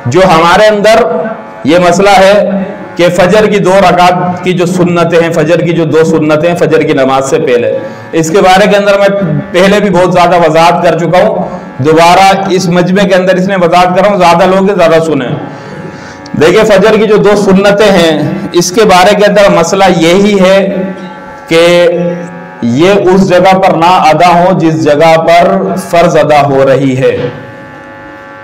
جو ہمارے اندر یہ مسئلہ ہے کہ فجر کی 2 رکعت کی جو سنتیں ہیں، فجر کی جو 2 سنتیں ہیں فجر کی نماز سے پہلے، اس کے بارے کے اندر میں پہلے بھی بہت زیادہ وضاحت کر چکا ہوں، دوبارہ اس مجمع کے اندر اس نے وضاحت کر رہا ہوں، زیادہ لوگ زیادہ سنیں۔ دیکھیں فجر کی جو 2 سنتیں ہیں اس کے بارے کے اندر مسئلہ یہی ہے کہ یہ اس جگہ پر نہ ادا ہو جس جگہ پر فرض ادا ہو رہی ہے۔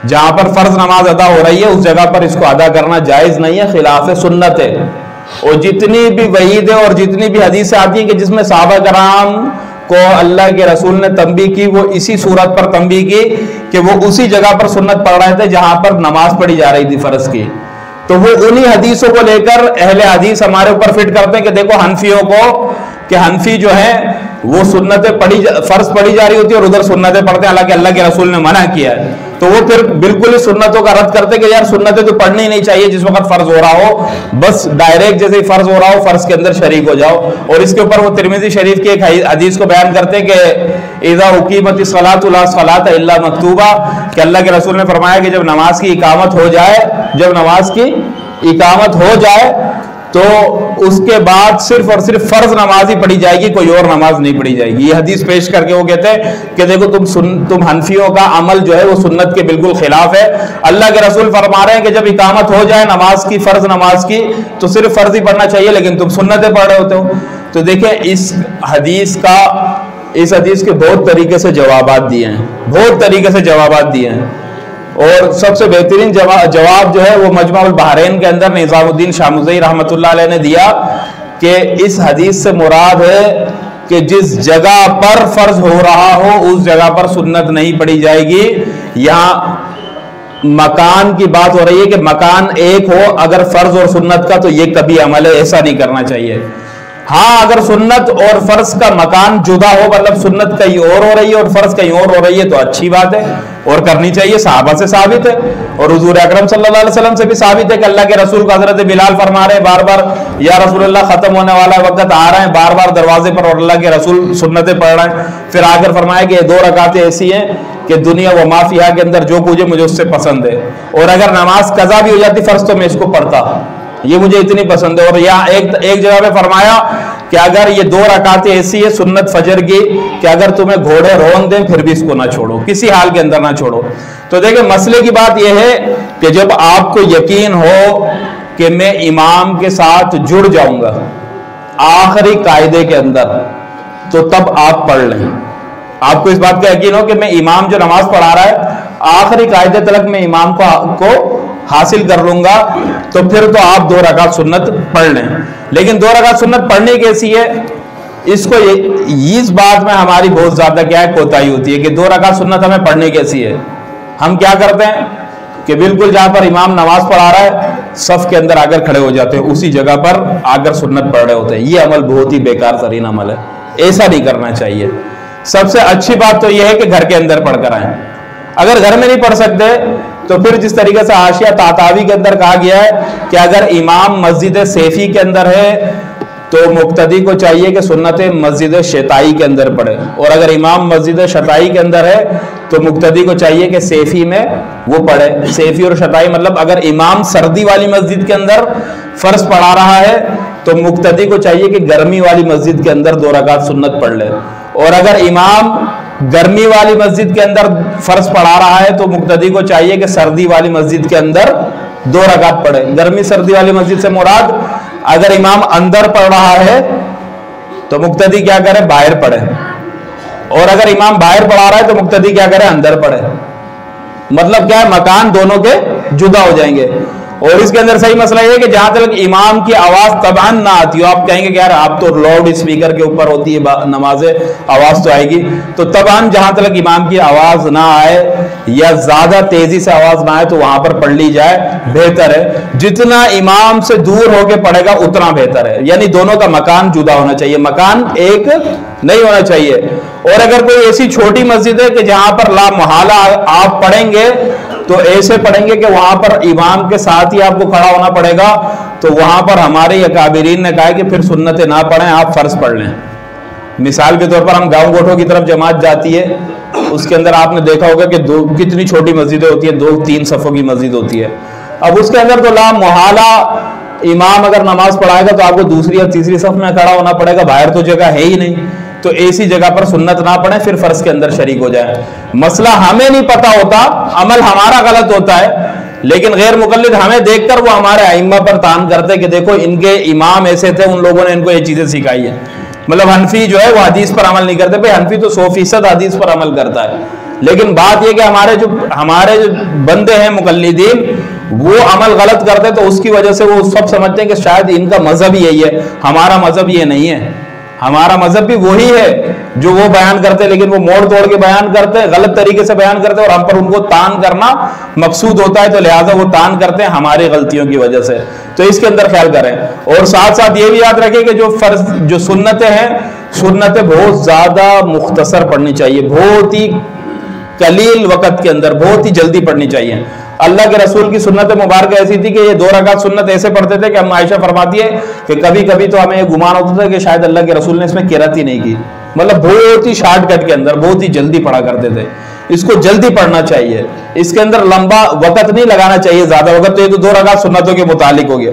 جہاں پر فرض نماز ادا ہو رہی ہے اس جگہ پر اس کو ادا کرنا جائز نہیں ہے، خلاف سنت ہے۔ اور جتنی بھی وعید ہے اور جتنی بھی حدیثیں آتی ہیں کہ جس میں صحابہ کرام کو اللہ کے رسول نے تنبیہ کی، وہ اسی صورت پر تنبیہ کی کہ وہ اسی جگہ پر سنت پڑھ رہے تھے جہاں پر نماز پڑھی جا رہی تھی فرض کی، تو وہ انہی حدیثوں کو لے کر اہل حدیث ہمارے اوپر فٹ کرتے ہیں کہ دیکھو حنفیوں کو، کہ حنفی جو ہے وہ سنتیں فرض پڑھی جا رہی ہوتی ہے اور ادھر سنتیں پڑھتے ہیں، حالانکہ اللہ کے رسول نے منع کیا ہے، تو وہ پھر بالکل ہی سنتوں کا رد کرتے کہ یار سنتیں تو پڑھنی ہی نہیں چاہیے جس وقت فرض ہو رہا ہو، بس ڈائریکٹ جیسے ہی فرض ہو رہا ہو فرض کے اندر شریک ہو جاؤ۔ اور اس کے اوپر وہ ترمذی شریف کی ایک حدیث کو بیان کرتے کہ اذا اقیمت الصلاۃ لا صلاۃ الا مکتوبہ، کہ اللہ کے رسول نے فرمایا کہ جب نماز کی اقامت ہو جائے، جب نماز کی اقامت ہو جائے تو اس کے بعد صرف اور صرف فرض نماز ہی پڑھی جائے گی، کوئی اور نماز نہیں پڑھی جائے گی۔ یہ حدیث پیش کر کے وہ کہتے ہیں کہ دیکھو تم حنفیوں کا عمل جو ہے وہ سنت کے بالکل خلاف ہے۔ اللہ کے رسول فرما رہے ہیں کہ جب اقامت ہو جائے نماز کی، فرض نماز کی، تو صرف فرض ہی پڑھنا چاہیے، لیکن تم سنتیں پڑھ رہے ہوتے ہو۔ تو دیکھیں اس حدیث کے بہت طریقے سے جوابات دیے ہیں، بہت طریقے سے جوابات دیے ہیں، اور سب سے بہترین جواب جو ہے وہ مجمع البحرین کے اندر نظام الدین شاموزئی رحمۃ اللہ علیہ نے دیا کہ اس حدیث سے مراد ہے کہ جس جگہ پر فرض ہو رہا ہو اس جگہ پر سنت نہیں پڑھی جائے گی۔ یہاں مکان کی بات ہو رہی ہے کہ مکان ایک ہو، اگر فرض اور سنت کا تو یہ کبھی عمل ہے، ایسا نہیں کرنا چاہیے۔ ہاں اگر سنت اور فرض کا مکان جدا ہو، مطلب سنت کہیں اور ہو رہی ہے اور فرض کہیں اور ہو رہی ہے، تو اچھی بات ہے اور کرنی چاہیے، صحابہ سے ثابت ہے اور حضور اکرم صلی اللہ علیہ وسلم سے بھی ثابت ہے کہ اللہ کے رسول کو حضرت بلال فرما رہے ہیں بار بار، یا رسول اللہ ختم ہونے والا وقت آ رہا ہے، بار بار دروازے پر، اور اللہ کے رسول سنتیں پڑھ رہے ہیں۔ پھر آ کر فرمایا کہ یہ 2 رکعتیں ایسی ہیں کہ دنیا و ما فیہا کے اندر جو کچھ ہے مجھے اس سے پسند ہے، اور اگر نماز قضا بھی ہو جاتی فرض تو میں اس کو پڑھتا، یہ مجھے اتنی پسند ہے۔ اور یہاں ایک جگہ پہ فرمایا کہ اگر یہ 2 رکعتیں ایسی ہے سنت فجر کی کہ اگر تمہیں گھوڑے رون دیں پھر بھی اس کو نہ چھوڑو، کسی حال کے اندر نہ چھوڑو۔ تو دیکھیں مسئلے کی بات یہ ہے کہ جب آپ کو یقین ہو کہ میں امام کے ساتھ جڑ جاؤں گا آخری قاعدے کے اندر، تو تب آپ پڑھ لیں۔ آپ کو اس بات کا یقین ہو کہ میں امام جو نماز پڑھا رہا ہے آخری قاعدے تک میں امام کو حاصل کر لوں گا، تو پھر تو آپ 2 رکعت سنت پڑھ لیں۔ لیکن 2 رکعت سنت پڑھنے کیسی ہے، اس بات میں ہماری بہت زیادہ کیا ہے کوتاہی ہوتی ہے کہ 2 رکعت سنت ہمیں پڑھنے کیسی ہے۔ ہم کیا کرتے ہیں کہ بالکل جہاں پر امام نماز پڑھا رہا ہے صف کے اندر آ کر کھڑے ہو جاتے ہیں، اسی جگہ پر آ کر سنت پڑھ رہے ہوتے ہیں۔ یہ عمل بہت ہی بیکار ترین عمل ہے، ایسا نہیں کرنا چاہیے۔ سب سے اچھی بات تو یہ ہے کہ گھر کے اندر پڑھ کر آئیں۔ اگر گھر میں نہیں پڑھ سکتے تو پھر جس طریقے سے حاشیہ تاتاوی کے اندر کہا گیا ہے کہ اگر امام مسجد سیفی کے اندر ہے تو مقتدی کو چاہیے کہ سنت مسجد شتائی کے اندر پڑھے، اور اگر امام مسجد شتائی کے اندر ہے تو مقتدی کو چاہیے کہ سیفی میں وہ پڑھے۔ سیفی اور شتائی مطلب اگر امام سردی والی مسجد کے اندر فرض پڑھا رہا ہے تو مقتدی کو چاہیے کہ گرمی والی مسجد کے اندر 2 رکعت سنت پڑھ لے، اور اگر امام گرمی والی مسجد کے اندر فرض پڑھا رہا ہے تو مقتدی کو چاہیے کہ سردی والی مسجد کے اندر 2 رکعت پڑھے۔ گرمی سردی والی مسجد سے مراد اگر امام اندر پڑھ رہا ہے تو مقتدی کیا کرے، باہر پڑھے، اور اگر امام باہر پڑھا رہا ہے تو مقتدی کیا کرے، اندر پڑھے۔ مطلب کیا ہے، مکان دونوں کے جدا ہو جائیں گے۔ اور اس کے اندر صحیح مسئلہ یہ ہے کہ جہاں تک امام کی آواز طبعاً نہ آتی ہو، آپ کہیں گے کہ یار آپ تو لاؤڈ اسپیکر کے اوپر ہوتی ہے نماز، آواز تو آئے گی، تو طبعاً جہاں تک امام کی آواز نہ آئے یا زیادہ تیزی سے آواز نہ آئے تو وہاں پر پڑھ لی جائے، بہتر ہے۔ جتنا امام سے دور ہو کے پڑھے گا اتنا بہتر ہے، یعنی دونوں کا مکان جدا ہونا چاہیے، مکان ایک نہیں ہونا چاہیے۔ اور اگر کوئی ایسی چھوٹی مسجد ہے کہ جہاں پر لا محالہ آپ پڑھیں گے تو ایسے پڑھیں گے کہ وہاں پر امام کے ساتھ ہی آپ کو کھڑا ہونا پڑے گا، تو وہاں پر ہمارے اکابرین نے کہا کہ پھر سنتیں نہ پڑھیں، آپ فرض پڑھ لیں۔ مثال کے طور پر ہم گاؤں گوٹھوں کی طرف جماعت جاتی ہے اس کے اندر آپ نے دیکھا ہوگا کہ کتنی چھوٹی مسجدیں ہوتی ہیں, 2-3 صفوں کی مسجد ہوتی ہے. اب اس کے اندر تو لا محالہ امام اگر نماز پڑھائے گا تو آپ کو دوسری یا تیسری صف میں کھڑا ہونا پڑے گا, باہر تو جگہ ہے ہی نہیں. تو ایسی جگہ پر سنت نہ پڑھیں, پھر فرض کے اندر شریک ہو جائیں. مسئلہ ہمیں نہیں پتا ہوتا, عمل ہمارا غلط ہوتا ہے, لیکن غیر مقلد ہمیں دیکھ کر وہ ہمارے ائمہ پر تان کرتے کہ دیکھو ان کے امام ایسے تھے, ان لوگوں نے ان کو یہ چیزیں سکھائی ہیں. مطلب حنفی جو ہے وہ حدیث پر عمل نہیں کرتے. بھائی حنفی تو 100% حدیث پر عمل کرتا ہے, لیکن بات یہ کہ ہمارے جو بندے ہیں مقلدین, وہ عمل غلط کرتے تو اس کی وجہ سے وہ سب سمجھتے ہیں کہ شاید ان کا مذہب یہی ہے, ہمارا مذہب یہ نہیں ہے. ہمارا مذہب بھی وہی ہے جو وہ بیان کرتے, لیکن وہ موڑ توڑ کے بیان کرتے, غلط طریقے سے بیان کرتے, اور ہم پر ان کو تان کرنا مقصود ہوتا ہے, تو لہٰذا وہ تان کرتے ہیں ہماری غلطیوں کی وجہ سے. تو اس کے اندر خیال کریں. اور ساتھ ساتھ یہ بھی یاد رکھیں کہ جو سنتیں ہیں, سنتیں بہت زیادہ مختصر پڑھنی چاہیے, بہت ہی قلیل وقت کے اندر, بہت ہی جلدی پڑھنی چاہیے. اللہ کے رسول کی سنت مبارکہ ایسی تھی کہ یہ 2 رکعت سنت ایسے پڑھتے تھے کہ ہم عائشہ فرماتی ہے کہ کبھی کبھی تو ہمیں یہ گمان ہوتا تھا کہ شاید اللہ کے رسول نے اس میں قرات ہی نہیں کی. مطلب بہت ہی شارٹ کٹ کے اندر بہت ہی جلدی پڑھا کرتے تھے. اس کو جلدی پڑھنا چاہیے, اس کے اندر لمبا وقت نہیں لگانا چاہیے, زیادہ وقت. تو یہ تو 2 رکعت سنتوں کے متعلق ہو گیا.